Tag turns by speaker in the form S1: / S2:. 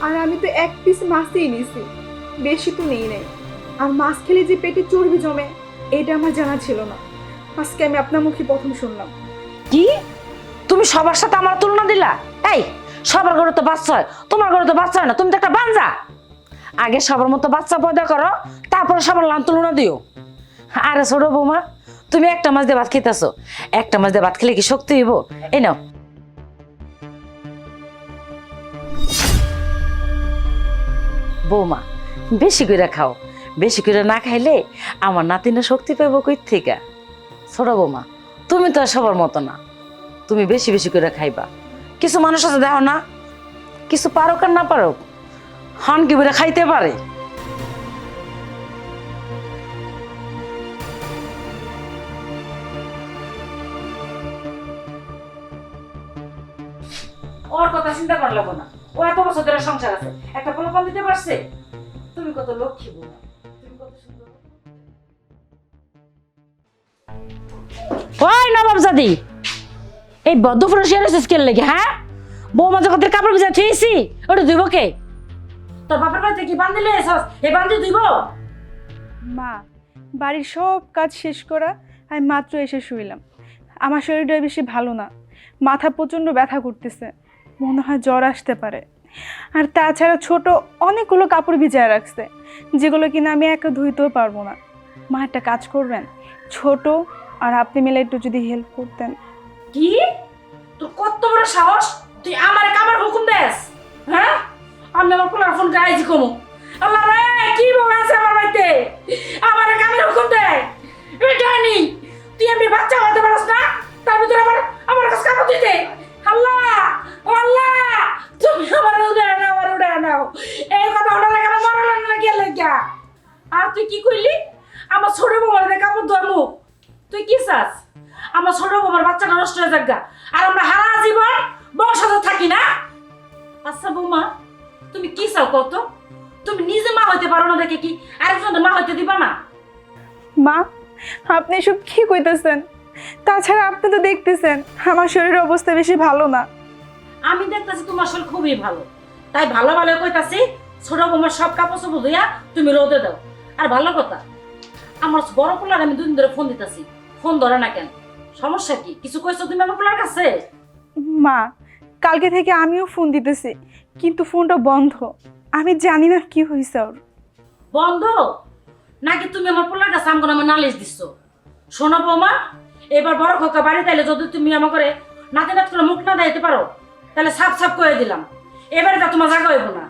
S1: আর আমি তো এক পিস মাছই নিছি, বেশি তো নেই নাই। আর মাছ খেলে যে পেটে চর্বি জমে, এটা আমার জানা ছিল না। আজকে আমি আপনার মুখে প্রথম শুনলাম।
S2: কি তুমি সবার সাথে আমার তুলনা দিলা? এই সবার ঘরে তো বাচ্চা হয়, তোমার ঘরে তো বাচ্চা হয় না, তুমি তো একটা বাঞ্জা। আগে সবার মতো বাচ্চা পয়দা করো, তারপরে সবার লান তুলনা দিও। আরে ছোট বৌমা, তুমি একটা মাছ দিয়ে ভাত খেতেছো, একটা মাছ দিয়ে ভাত খেলে কি শক্তি হইব? এই নাও। বৌমা বেশি করে খাও, বেশি করে না খাইলে আমার নাতিনা শক্তি পাবো কই থেকে। ছোট বৌমা, তুমি তো আর সবার মতো না, তুমি বেশি বেশি করে খাইবা। কিছু মানুষ আছে দেখো না, কিছু পারো আর না পারো, হন কি করে খাইতে পারে। ওর কথা চিন্তা করা লাগবে না, ও এত বছর ধরে সংসার আছে, একটা পোলাপান দিতে পারছে। তুমি কত লক্ষ্মী বৌমা, তুমি কত সুন্দর। ওই নবাবজাদি, এই বদ্ধপুরে শেয়ার স্কেল লেগে, হ্যাঁ বৌমা যখন কাপড় ভিজা থুয়েছি ওটা ধুইব কে? তোর বাপের বাড়িতে কি বান্ধিলে এসস, এই বান্ধি ধুইব?
S1: মা, বাড়ির সব কাজ শেষ করা আমি মাত্র এসে শুইলাম। আমার শরীরটা বেশি ভালো না, মাথা প্রচণ্ড ব্যথা করতেছে, মনে হয় জ্বর আসতে পারে। আর তাছাড়া ছোট অনেকগুলো কাপড় ভিজায় রাখছে, যেগুলো কিনা আমি একা ধুইতেও পারবো না। মা একটা কাজ করবেন, ছোট আর আপনি মিলে একটু যদি হেল্প করতেন।
S2: কি তোর কত বড় সাহস, তুই আমার কামার হুকুম দেস? হ্যাঁ, আমি আমার পোলার ফোন গাইছি কমু। আল্লাহ রে, কি বউ আছে আমার বাড়িতে, আমার কামের হুকুম দেয়? বেটানি, তুই এমনি বাচ্চা হতে পারছ না, তার ভিতরে আমার কাছে কাপড় দিতে। আল্লাহ ও আল্লাহ, তুমি আমার উড়ায় নাও, আমার উড়ায় নাও। এই কথা ওটা লাগে আমার মনে লাগে না, গেলে গা। আর তুই কি কইলি আমার ছোট বউর কাপড় ধরমু? তুই কি চাস আমার ছোট বউর বাচ্চাটা নষ্ট হয়ে যাক গা, আর আমরা হারা জীবন বংশধর থাকি না? আচ্ছা বৌমা, তুমি কি চাও কত? তুমি নিজে মা হইতে পারো না দেখে কি আরেকজনের মা হইতে দিবা না?
S1: মা, আপনি এসব কি কইতেছেন? তাছাড়া আপনি তো দেখতেছেন আমার শরীরের অবস্থা বেশি ভালো না।
S2: আমি দেখতেছি তোমার শরীর খুবই ভালো, তাই ভালো ভালো কইতাছি ছোট বৌমার সব কাপড় চোপড় ধুইয়া তুমি রোদে দাও। আর ভালো কথা, আমার বড় পোলার আমি দুদিন ধরে ফোন দিতেছি, ফোন ধরে না কেন? সমস্যা কি? কিছু কইছো তুমি আমার পোলার কাছে?
S1: মা, কালকে থেকে আমিও ফোন দিতেছি, কিন্তু ফোনটা বন্ধ। আমি জানি না কি হয়েছে ওর।
S2: বন্ধ নাকি তুমি আমার পোলার কাছে আমগো নামে নালিশ দিচ্ছ? শোনো বৌমা, এবার বড় খোকা বাড়ি তাইলে যদি তুমি আমার করে নাতি নাত করে মুখ না দিতে পারো, তাহলে সাপ সাপ করে দিলাম, এবারে তা তোমার জায়গা হইব না।